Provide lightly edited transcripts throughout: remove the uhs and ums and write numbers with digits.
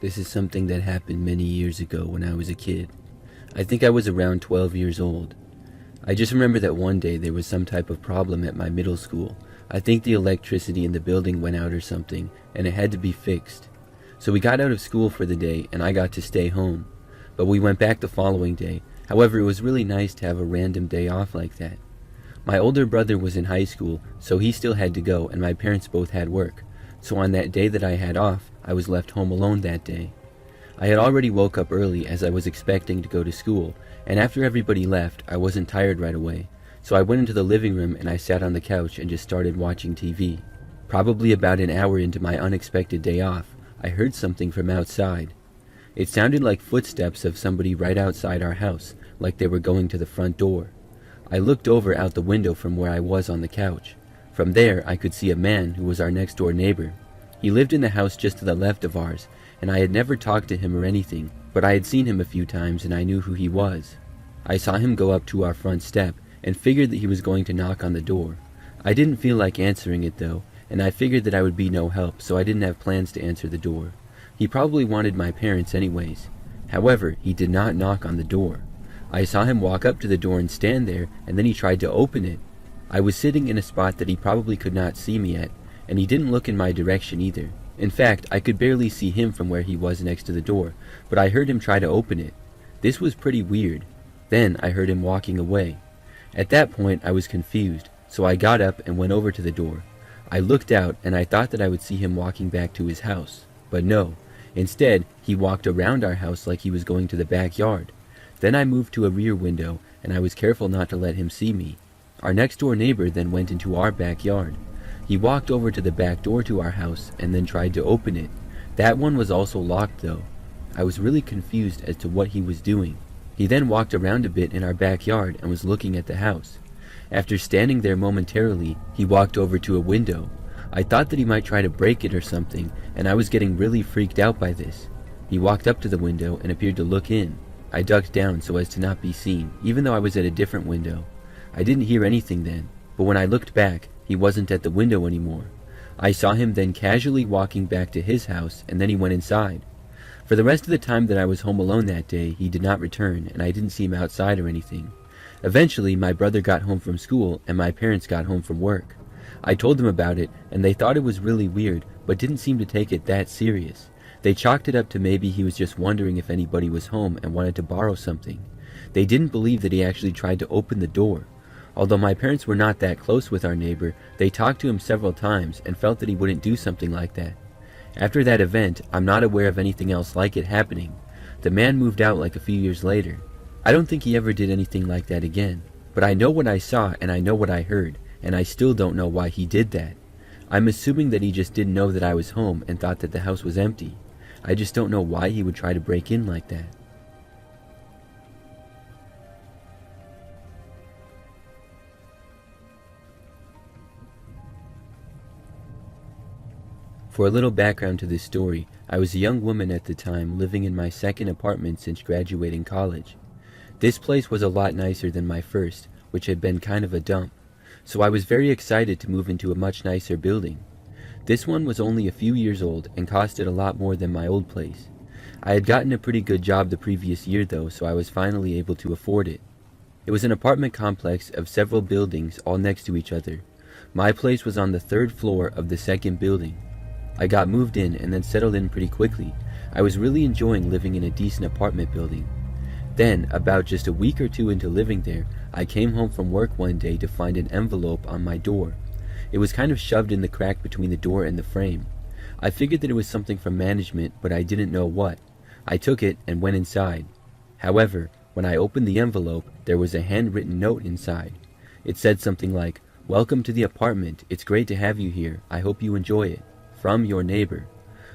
This is something that happened many years ago when I was a kid. I think I was around 12 years old. I just remember that one day there was some type of problem at my middle school. I think the electricity in the building went out or something, and it had to be fixed. So we got out of school for the day, and I got to stay home. But we went back the following day. However, it was really nice to have a random day off like that. My older brother was in high school, so he still had to go, and my parents both had work. So on that day that I had off, I was left home alone that day. I had already woke up early as I was expecting to go to school, and after everybody left, I wasn't tired right away. So I went into the living room and I sat on the couch and just started watching TV. Probably about an hour into my unexpected day off, I heard something from outside. It sounded like footsteps of somebody right outside our house, like they were going to the front door. I looked over out the window from where I was on the couch. From there, I could see a man who was our next door neighbor. He lived in the house just to the left of ours, and I had never talked to him or anything, but I had seen him a few times and I knew who he was. I saw him go up to our front step and figured that he was going to knock on the door. I didn't feel like answering it though, and I figured that I would be no help, so I didn't have plans to answer the door. He probably wanted my parents anyways. However, he did not knock on the door. I saw him walk up to the door and stand there, and then he tried to open it. I was sitting in a spot that he probably could not see me at, and he didn't look in my direction either. In fact, I could barely see him from where he was next to the door, but I heard him try to open it. This was pretty weird. Then I heard him walking away. At that point, I was confused, so I got up and went over to the door. I looked out, and I thought that I would see him walking back to his house. But no. Instead, he walked around our house like he was going to the backyard. Then I moved to a rear window, and I was careful not to let him see me. Our next door neighbor then went into our backyard. He walked over to the back door to our house and then tried to open it. That one was also locked though. I was really confused as to what he was doing. He then walked around a bit in our backyard and was looking at the house. After standing there momentarily, he walked over to a window. I thought that he might try to break it or something, and I was getting really freaked out by this. He walked up to the window and appeared to look in. I ducked down so as to not be seen, even though I was at a different window. I didn't hear anything then, but when I looked back, he wasn't at the window anymore. I saw him then casually walking back to his house, and then he went inside. For the rest of the time that I was home alone that day, he did not return, and I didn't see him outside or anything. Eventually, my brother got home from school, and my parents got home from work. I told them about it, and they thought it was really weird, but didn't seem to take it that serious. They chalked it up to maybe he was just wondering if anybody was home and wanted to borrow something. They didn't believe that he actually tried to open the door. Although my parents were not that close with our neighbor, they talked to him several times and felt that he wouldn't do something like that. After that event, I'm not aware of anything else like it happening. The man moved out like a few years later. I don't think he ever did anything like that again, but I know what I saw and I know what I heard, and I still don't know why he did that. I'm assuming that he just didn't know that I was home and thought that the house was empty. I just don't know why he would try to break in like that. For a little background to this story, I was a young woman at the time living in my second apartment since graduating college. This place was a lot nicer than my first, which had been kind of a dump, so I was very excited to move into a much nicer building. This one was only a few years old and costed a lot more than my old place. I had gotten a pretty good job the previous year though, so I was finally able to afford it. It was an apartment complex of several buildings all next to each other. My place was on the third floor of the second building. I got moved in and then settled in pretty quickly. I was really enjoying living in a decent apartment building. Then, about just a week or two into living there, I came home from work one day to find an envelope on my door. It was kind of shoved in the crack between the door and the frame. I figured that it was something from management, but I didn't know what. I took it and went inside. However, when I opened the envelope, there was a handwritten note inside. It said something like, "Welcome to the apartment. It's great to have you here. I hope you enjoy it. From your neighbor."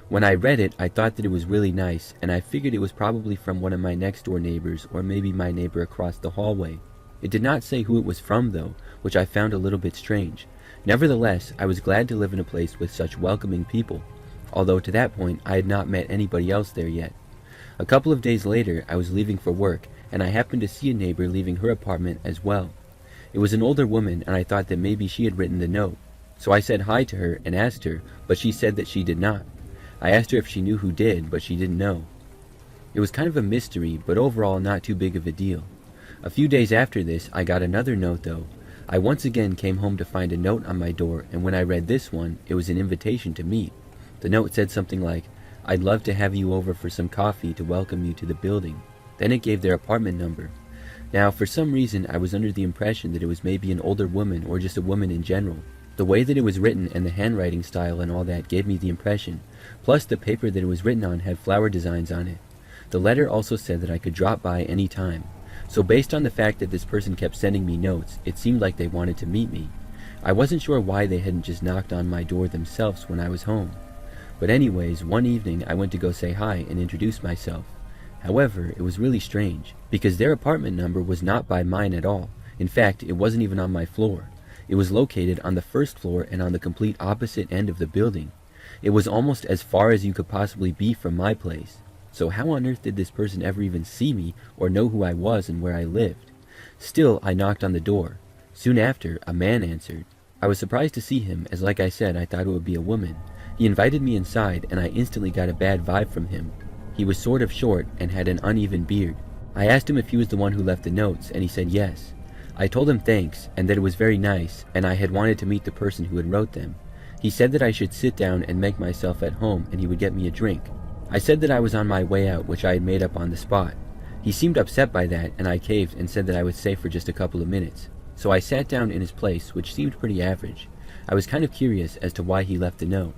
When I read it, I thought that it was really nice, and I figured it was probably from one of my next door neighbors or maybe my neighbor across the hallway. It did not say who it was from though, which I found a little bit strange. Nevertheless, I was glad to live in a place with such welcoming people, although to that point I had not met anybody else there yet. A couple of days later, I was leaving for work, and I happened to see a neighbor leaving her apartment as well. It was an older woman, and I thought that maybe she had written the note. So I said hi to her and asked her, but she said that she did not. I asked her if she knew who did, but she didn't know. It was kind of a mystery, but overall not too big of a deal. A few days after this, I got another note though. I once again came home to find a note on my door, and when I read this one, it was an invitation to meet. The note said something like, "I'd love to have you over for some coffee to welcome you to the building." Then it gave their apartment number. Now, for some reason, I was under the impression that it was maybe an older woman or just a woman in general. The way that it was written and the handwriting style and all that gave me the impression. Plus, the paper that it was written on had flower designs on it. The letter also said that I could drop by any time. So based on the fact that this person kept sending me notes, it seemed like they wanted to meet me. I wasn't sure why they hadn't just knocked on my door themselves when I was home. But anyways, one evening I went to go say hi and introduce myself. However, it was really strange, because their apartment number was not by mine at all. In fact, it wasn't even on my floor. It was located on the first floor and on the complete opposite end of the building. It was almost as far as you could possibly be from my place. So how on earth did this person ever even see me or know who I was and where I lived? Still, I knocked on the door. Soon after, a man answered. I was surprised to see him, as like I said, I thought it would be a woman. He invited me inside, and I instantly got a bad vibe from him. He was sort of short and had an uneven beard. I asked him if he was the one who left the notes, and he said yes. I told him thanks, and that it was very nice, and I had wanted to meet the person who had wrote them. He said that I should sit down and make myself at home, and he would get me a drink. I said that I was on my way out, which I had made up on the spot. He seemed upset by that, and I caved and said that I would stay for just a couple of minutes. So I sat down in his place, which seemed pretty average. I was kind of curious as to why he left the note.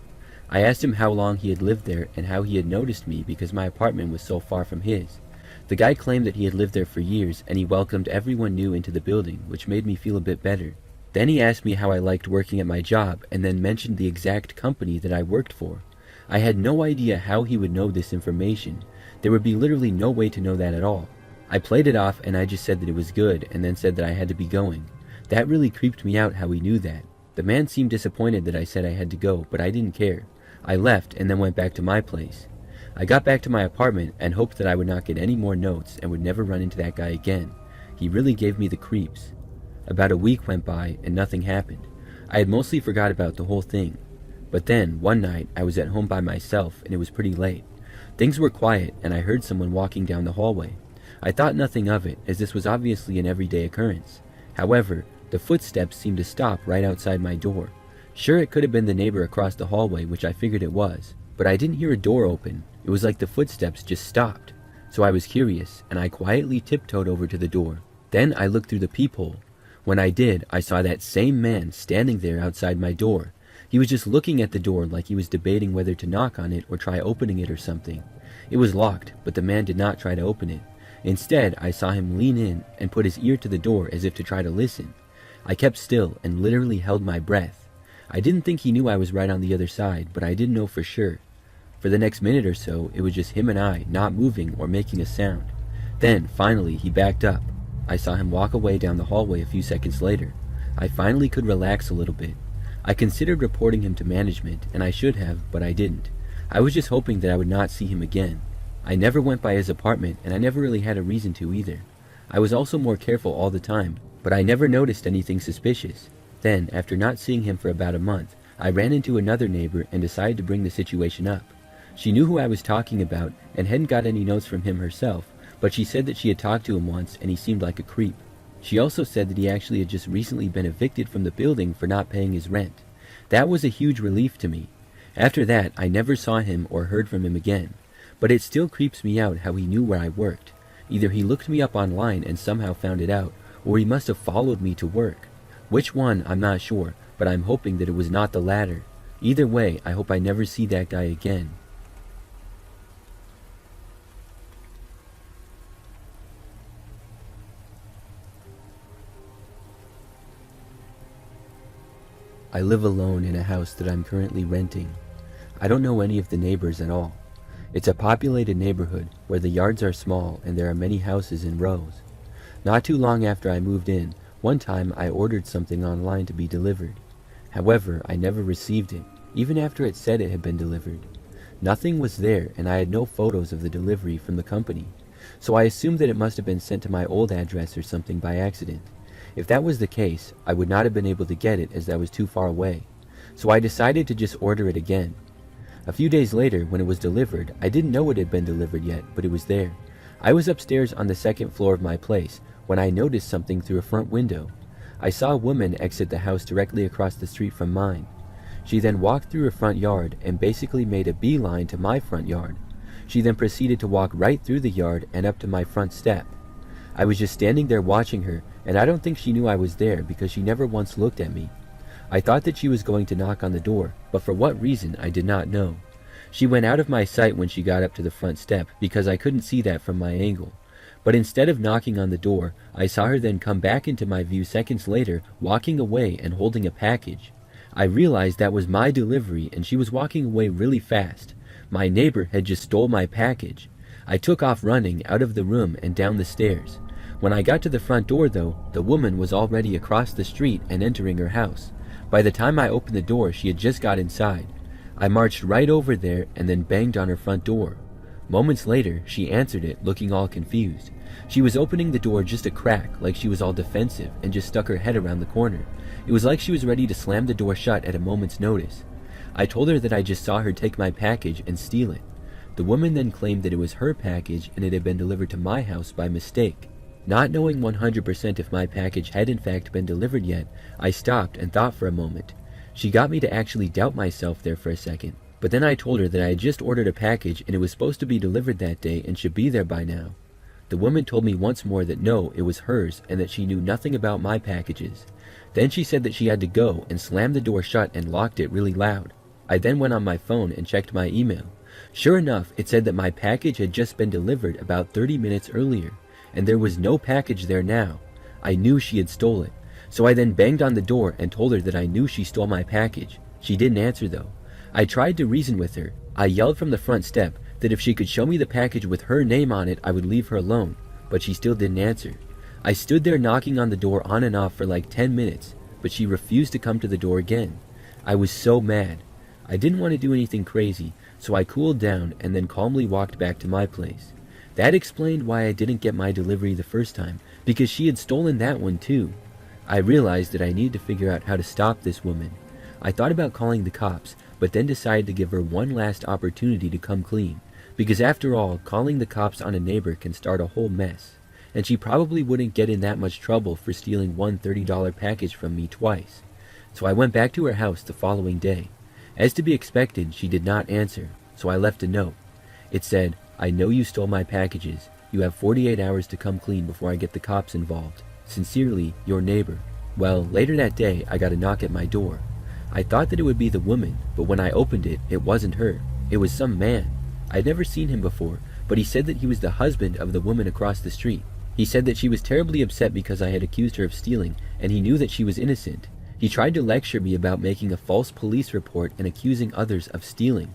I asked him how long he had lived there and how he had noticed me because my apartment was so far from his. The guy claimed that he had lived there for years, and he welcomed everyone new into the building, which made me feel a bit better. Then he asked me how I liked working at my job, and then mentioned the exact company that I worked for. I had no idea how he would know this information. There would be literally no way to know that at all. I played it off, and I just said that it was good, and then said that I had to be going. That really creeped me out how he knew that. The man seemed disappointed that I said I had to go, but I didn't care. I left and then went back to my place. I got back to my apartment and hoped that I would not get any more notes and would never run into that guy again. He really gave me the creeps. About a week went by and nothing happened. I had mostly forgot about the whole thing. But then, one night, I was at home by myself and it was pretty late. Things were quiet and I heard someone walking down the hallway. I thought nothing of it, as this was obviously an everyday occurrence. However, the footsteps seemed to stop right outside my door. Sure, it could have been the neighbor across the hallway, which I figured it was, but I didn't hear a door open. It was like the footsteps just stopped. So I was curious, and I quietly tiptoed over to the door. Then I looked through the peephole. When I did, I saw that same man standing there outside my door. He was just looking at the door like he was debating whether to knock on it or try opening it or something. It was locked, but the man did not try to open it. Instead, I saw him lean in and put his ear to the door as if to try to listen. I kept still and literally held my breath. I didn't think he knew I was right on the other side, but I didn't know for sure. For the next minute or so, it was just him and I, not moving or making a sound. Then, finally, he backed up. I saw him walk away down the hallway a few seconds later. I finally could relax a little bit. I considered reporting him to management, and I should have, but I didn't. I was just hoping that I would not see him again. I never went by his apartment, and I never really had a reason to either. I was also more careful all the time, but I never noticed anything suspicious. Then, after not seeing him for about a month, I ran into another neighbor and decided to bring the situation up. She knew who I was talking about and hadn't got any notes from him herself, but she said that she had talked to him once and he seemed like a creep. She also said that he actually had just recently been evicted from the building for not paying his rent. That was a huge relief to me. After that, I never saw him or heard from him again. But it still creeps me out how he knew where I worked. Either he looked me up online and somehow found it out, or he must have followed me to work. Which one, I'm not sure, but I'm hoping that it was not the latter. Either way, I hope I never see that guy again. I live alone in a house that I'm currently renting. I don't know any of the neighbors at all. It's a populated neighborhood where the yards are small and there are many houses in rows. Not too long after I moved in, one time I ordered something online to be delivered. However, I never received it, even after it said it had been delivered. Nothing was there and I had no photos of the delivery from the company, so I assumed that it must have been sent to my old address or something by accident. If that was the case, I would not have been able to get it as that was too far away, so I decided to just order it again. A few days later, when it was delivered, I didn't know it had been delivered yet, but it was there. I was upstairs on the second floor of my place when I noticed something through a front window. I saw a woman exit the house directly across the street from mine. She then walked through her front yard and basically made a beeline to my front yard. She then proceeded to walk right through the yard and up to my front step. I was just standing there watching her, and I don't think she knew I was there because she never once looked at me. I thought that she was going to knock on the door, but for what reason I did not know. She went out of my sight when she got up to the front step because I couldn't see that from my angle. But instead of knocking on the door, I saw her then come back into my view seconds later, walking away and holding a package. I realized that was my delivery and she was walking away really fast. My neighbor had just stole my package. I took off running out of the room and down the stairs. When I got to the front door though, the woman was already across the street and entering her house. By the time I opened the door, she had just got inside. I marched right over there and then banged on her front door. Moments later, she answered it, looking all confused. She was opening the door just a crack, like she was all defensive, and just stuck her head around the corner. It was like she was ready to slam the door shut at a moment's notice. I told her that I just saw her take my package and steal it. The woman then claimed that it was her package and it had been delivered to my house by mistake. Not knowing 100% if my package had in fact been delivered yet, I stopped and thought for a moment. She got me to actually doubt myself there for a second, but then I told her that I had just ordered a package and it was supposed to be delivered that day and should be there by now. The woman told me once more that no, it was hers and that she knew nothing about my packages. Then she said that she had to go and slammed the door shut and locked it really loud. I then went on my phone and checked my email. Sure enough, it said that my package had just been delivered about 30 minutes earlier, and there was no package there now. I knew she had stole it. So I then banged on the door and told her that I knew she stole my package. She didn't answer though. I tried to reason with her. I yelled from the front step that if she could show me the package with her name on it, I would leave her alone, but she still didn't answer. I stood there knocking on the door on and off for like 10 minutes, but she refused to come to the door again. I was so mad. I didn't want to do anything crazy, so I cooled down and then calmly walked back to my place. That explained why I didn't get my delivery the first time, because she had stolen that one too. I realized that I needed to figure out how to stop this woman. I thought about calling the cops, but then decided to give her one last opportunity to come clean, because after all, calling the cops on a neighbor can start a whole mess, and she probably wouldn't get in that much trouble for stealing one $30 package from me twice. So I went back to her house the following day. As to be expected, she did not answer, so I left a note. It said, "I know you stole my packages. You have 48 hours to come clean before I get the cops involved. Sincerely, your neighbor." Well, later that day, I got a knock at my door. I thought that it would be the woman, but when I opened it, it wasn't her. It was some man. I'd never seen him before, but he said that he was the husband of the woman across the street. He said that she was terribly upset because I had accused her of stealing, and he knew that she was innocent. He tried to lecture me about making a false police report and accusing others of stealing.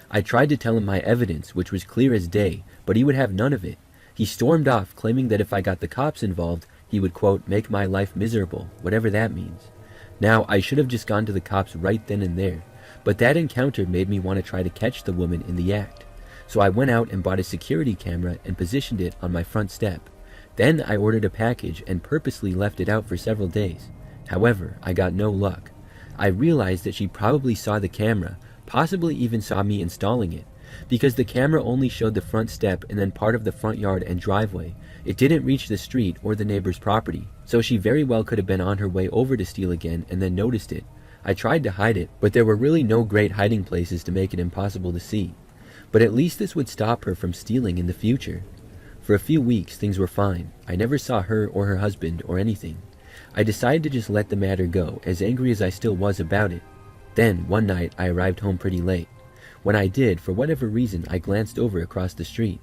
I tried to tell him my evidence, which was clear as day, but he would have none of it. He stormed off, claiming that if I got the cops involved, he would, quote, make my life miserable, whatever that means. Now, I should have just gone to the cops right then and there, but that encounter made me want to try to catch the woman in the act. So I went out and bought a security camera and positioned it on my front step. Then I ordered a package and purposely left it out for several days. However, I got no luck. I realized that she probably saw the camera, possibly even saw me installing it, because the camera only showed the front step and then part of the front yard and driveway. It didn't reach the street or the neighbor's property, so she very well could have been on her way over to steal again and then noticed it. I tried to hide it, but there were really no great hiding places to make it impossible to see. But at least this would stop her from stealing in the future. For a few weeks, things were fine. I never saw her or her husband or anything. I decided to just let the matter go, as angry as I still was about it. Then, one night, I arrived home pretty late. When I did, for whatever reason, I glanced over across the street.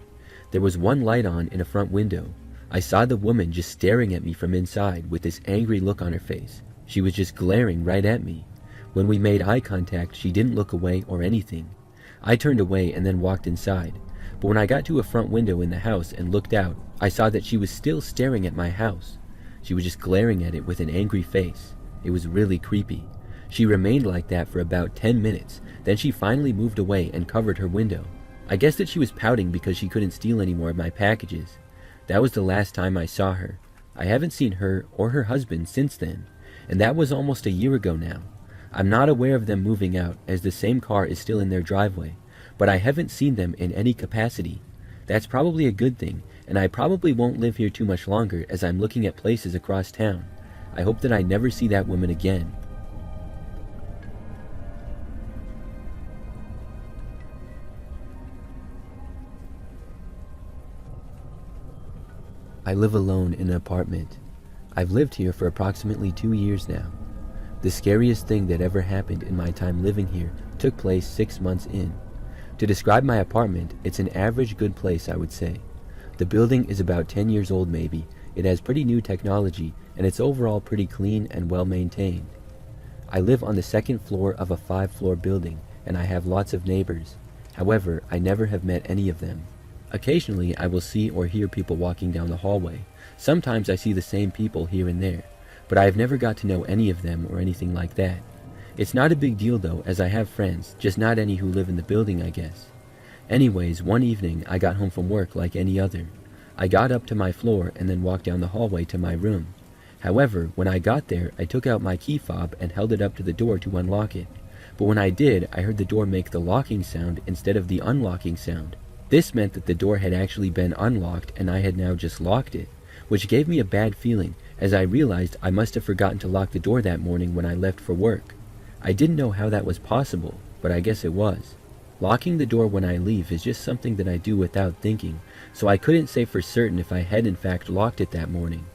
There was one light on in a front window. I saw the woman just staring at me from inside with this angry look on her face. She was just glaring right at me. When we made eye contact, she didn't look away or anything. I turned away and then walked inside. But when I got to a front window in the house and looked out, I saw that she was still staring at my house. She was just glaring at it with an angry face. It was really creepy. She remained like that for about 10 minutes, then she finally moved away and covered her window. I guess that she was pouting because she couldn't steal any more of my packages. That was the last time I saw her. I haven't seen her or her husband since then, and that was almost a year ago now. I'm not aware of them moving out, as the same car is still in their driveway, but I haven't seen them in any capacity. That's probably a good thing, and I probably won't live here too much longer as I'm looking at places across town. I hope that I never see that woman again. I live alone in an apartment. I've lived here for approximately 2 years now. The scariest thing that ever happened in my time living here took place 6 months in. To describe my apartment, it's an average good place, I would say. The building is about 10 years old maybe, it has pretty new technology, and it's overall pretty clean and well maintained. I live on the second floor of a 5-floor building, and I have lots of neighbors. However, I never have met any of them. Occasionally, I will see or hear people walking down the hallway. Sometimes I see the same people here and there, but I have never got to know any of them or anything like that. It's not a big deal though, as I have friends, just not any who live in the building, I guess. Anyways, one evening I got home from work like any other. I got up to my floor and then walked down the hallway to my room. However, when I got there, I took out my key fob and held it up to the door to unlock it. But when I did, I heard the door make the locking sound instead of the unlocking sound. This meant that the door had actually been unlocked and I had now just locked it, which gave me a bad feeling as I realized I must have forgotten to lock the door that morning when I left for work. I didn't know how that was possible, but I guess it was. Locking the door when I leave is just something that I do without thinking, so I couldn't say for certain if I had in fact locked it that morning.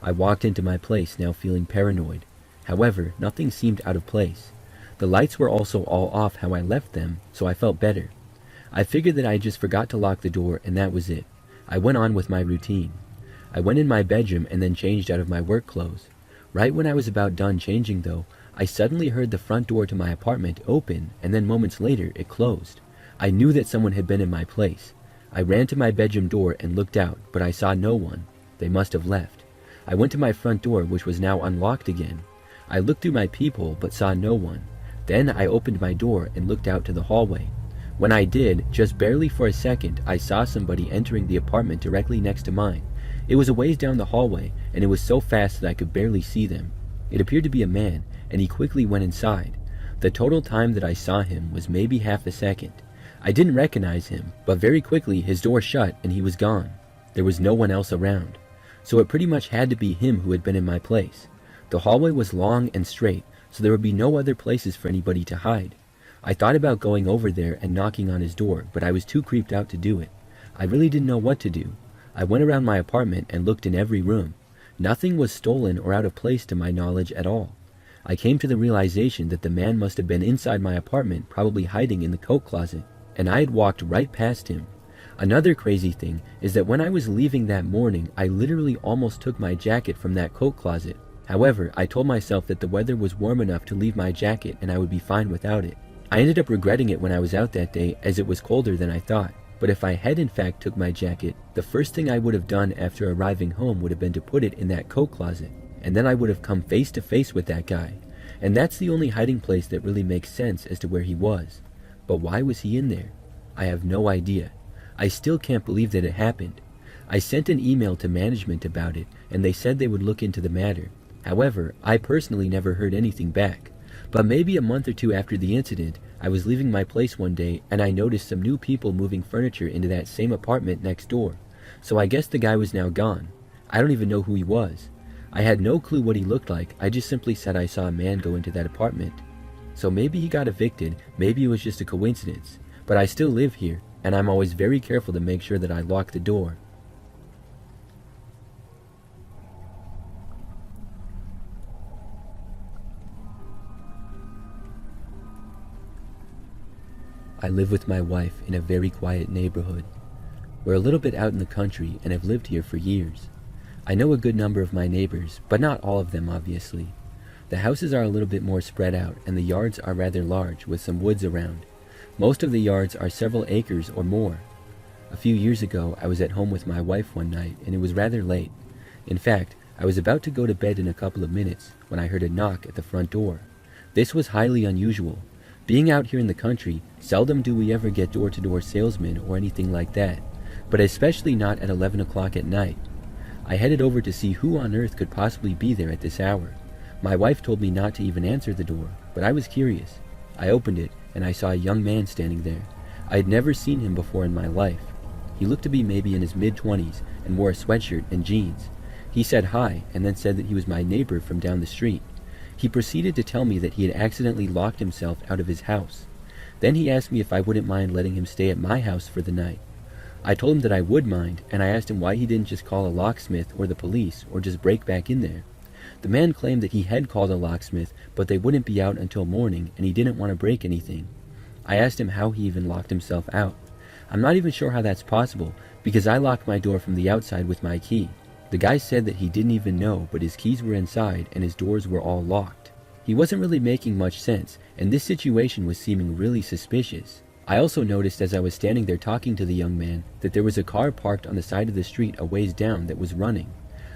I walked into my place now feeling paranoid. However, nothing seemed out of place. The lights were also all off how I left them, so I felt better. I figured that I just forgot to lock the door and that was it. I went on with my routine. I went in my bedroom and then changed out of my work clothes. Right when I was about done changing though, I suddenly heard the front door to my apartment open and then moments later it closed. I knew that someone had been in my place. I ran to my bedroom door and looked out, but I saw no one. They must have left. I went to my front door, which was now unlocked again. I looked through my peephole but saw no one. Then I opened my door and looked out to the hallway. When I did, just barely for a second, I saw somebody entering the apartment directly next to mine. It was a ways down the hallway, and it was so fast that I could barely see them. It appeared to be a man, and he quickly went inside. The total time that I saw him was maybe half a second. I didn't recognize him, but very quickly his door shut and he was gone. There was no one else around. So it pretty much had to be him who had been in my place. The hallway was long and straight, so there would be no other places for anybody to hide. I thought about going over there and knocking on his door, but I was too creeped out to do it. I really didn't know what to do. I went around my apartment and looked in every room. Nothing was stolen or out of place to my knowledge at all. I came to the realization that the man must have been inside my apartment, probably hiding in the coat closet, and I had walked right past him. Another crazy thing is that when I was leaving that morning, I literally almost took my jacket from that coat closet. However, I told myself that the weather was warm enough to leave my jacket and I would be fine without it. I ended up regretting it when I was out that day as it was colder than I thought. But if I had in fact took my jacket, the first thing I would have done after arriving home would have been to put it in that coat closet. And then I would have come face to face with that guy. And that's the only hiding place that really makes sense as to where he was. But why was he in there? I have no idea. I still can't believe that it happened. I sent an email to management about it, and they said they would look into the matter. However, I personally never heard anything back. But maybe a month or two after the incident, I was leaving my place one day and I noticed some new people moving furniture into that same apartment next door. So I guess the guy was now gone. I don't even know who he was. I had no clue what he looked like. I just simply said I saw a man go into that apartment. So maybe he got evicted, maybe it was just a coincidence. But I still live here, and I'm always very careful to make sure that I lock the door. I live with my wife in a very quiet neighborhood. We're a little bit out in the country and have lived here for years. I know a good number of my neighbors, but not all of them obviously. The houses are a little bit more spread out and the yards are rather large with some woods around. Most of the yards are several acres or more. A few years ago I was at home with my wife one night and it was rather late. In fact, I was about to go to bed in a couple of minutes when I heard a knock at the front door. This was highly unusual. Being out here in the country, seldom do we ever get door-to-door salesmen or anything like that, but especially not at 11 o'clock at night. I headed over to see who on earth could possibly be there at this hour. My wife told me not to even answer the door, but I was curious. I opened it and I saw a young man standing there. I had never seen him before in my life. He looked to be maybe in his mid-20s and wore a sweatshirt and jeans. He said hi and then said that he was my neighbor from down the street. He proceeded to tell me that he had accidentally locked himself out of his house. Then he asked me if I wouldn't mind letting him stay at my house for the night. I told him that I would mind, and I asked him why he didn't just call a locksmith or the police or just break back in there. The man claimed that he had called a locksmith, but they wouldn't be out until morning and he didn't want to break anything. I asked him how he even locked himself out. I'm not even sure how that's possible, because I locked my door from the outside with my key. The guy said that he didn't even know, but his keys were inside and his doors were all locked. He wasn't really making much sense, and this situation was seeming really suspicious. I also noticed as I was standing there talking to the young man that there was a car parked on the side of the street a ways down that was running.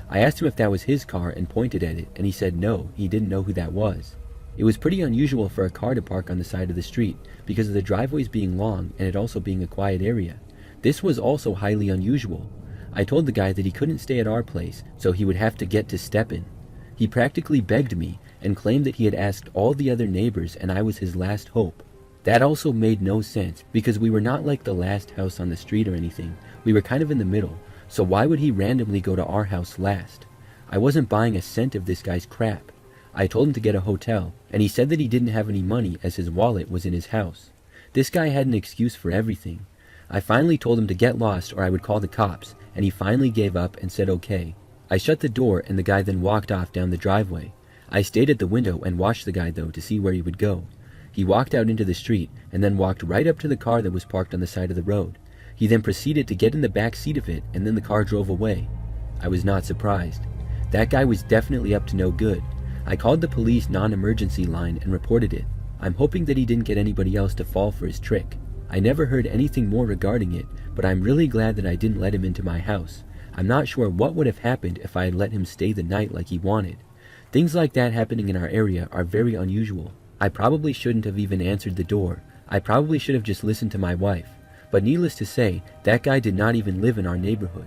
I asked him if that was his car and pointed at it, and he said no, he didn't know who that was. It was pretty unusual for a car to park on the side of the street because of the driveways being long and it also being a quiet area. This was also highly unusual. I told the guy that he couldn't stay at our place, so he would have to get to Steppen. He practically begged me and claimed that he had asked all the other neighbors and I was his last hope. That also made no sense because we were not like the last house on the street or anything. We were kind of in the middle, so why would he randomly go to our house last? I wasn't buying a cent of this guy's crap. I told him to get a hotel, and he said that he didn't have any money as his wallet was in his house. This guy had an excuse for everything. I finally told him to get lost or I would call the cops, and he finally gave up and said okay. I shut the door and the guy then walked off down the driveway. I stayed at the window and watched the guy though to see where he would go. He walked out into the street and then walked right up to the car that was parked on the side of the road. He then proceeded to get in the back seat of it and then the car drove away. I was not surprised. That guy was definitely up to no good. I called the police non-emergency line and reported it. I'm hoping that he didn't get anybody else to fall for his trick. I never heard anything more regarding it, but I'm really glad that I didn't let him into my house. I'm not sure what would have happened if I had let him stay the night like he wanted. Things like that happening in our area are very unusual. I probably shouldn't have even answered the door. I probably should have just listened to my wife. But needless to say, that guy did not even live in our neighborhood.